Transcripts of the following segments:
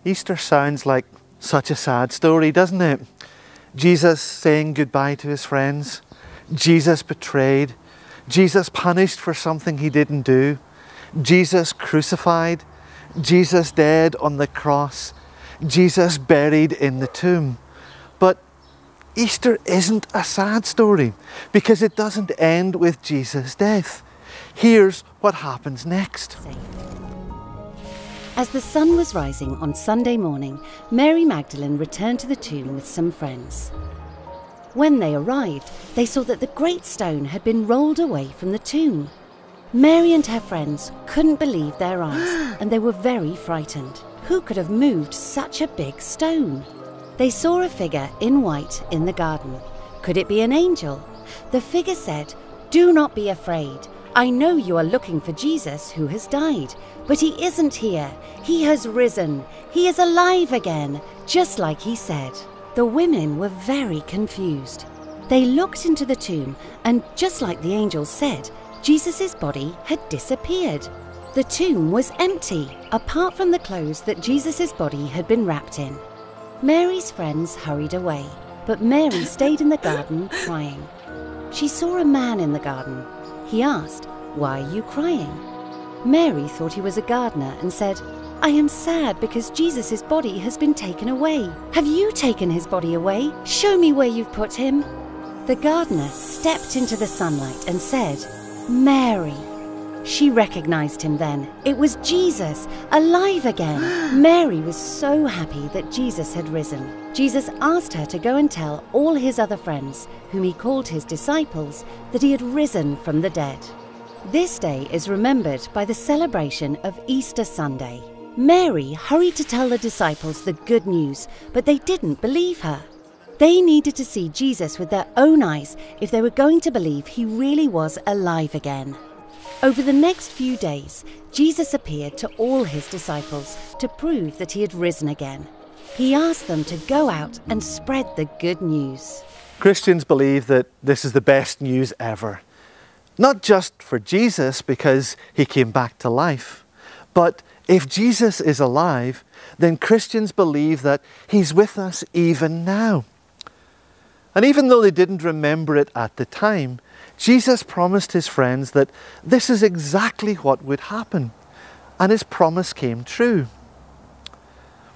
Easter sounds like such a sad story, doesn't it? Jesus saying goodbye to his friends, Jesus betrayed, Jesus punished for something he didn't do, Jesus crucified, Jesus dead on the cross, Jesus buried in the tomb. But Easter isn't a sad story because it doesn't end with Jesus' death. Here's what happens next. As the sun was rising on Sunday morning, Mary Magdalene returned to the tomb with some friends. When they arrived, they saw that the great stone had been rolled away from the tomb. Mary and her friends couldn't believe their eyes, and they were very frightened. Who could have moved such a big stone? They saw a figure in white in the garden. Could it be an angel? The figure said, "Do not be afraid. I know you are looking for Jesus who has died, but he isn't here. He has risen. He is alive again, just like he said." The women were very confused. They looked into the tomb, and just like the angel said, Jesus' body had disappeared. The tomb was empty, apart from the clothes that Jesus' body had been wrapped in. Mary's friends hurried away, but Mary stayed in the garden crying. She saw a man in the garden. He asked, "Why are you crying?" Mary thought he was a gardener and said, "I am sad because Jesus' body has been taken away. Have you taken his body away? Show me where you've put him." The gardener stepped into the sunlight and said, "Mary." She recognized him then. It was Jesus, alive again. Mary was so happy that Jesus had risen. Jesus asked her to go and tell all his other friends, whom he called his disciples, that he had risen from the dead. This day is remembered by the celebration of Easter Sunday. Mary hurried to tell the disciples the good news, but they didn't believe her. They needed to see Jesus with their own eyes if they were going to believe he really was alive again. Over the next few days, Jesus appeared to all his disciples to prove that he had risen again. He asked them to go out and spread the good news. Christians believe that this is the best news ever. Not just for Jesus because he came back to life, but if Jesus is alive, then Christians believe that he's with us even now. And even though they didn't remember it at the time, Jesus promised his friends that this is exactly what would happen, and his promise came true.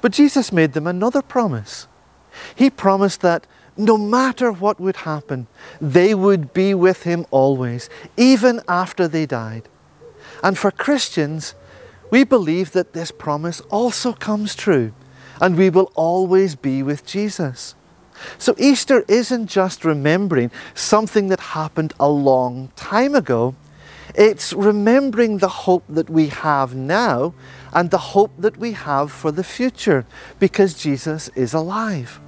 But Jesus made them another promise. He promised that no matter what would happen, they would be with him always, even after they died. And for Christians, we believe that this promise also comes true, and we will always be with Jesus. So Easter isn't just remembering something that happened a long time ago. It's remembering the hope that we have now and the hope that we have for the future because Jesus is alive.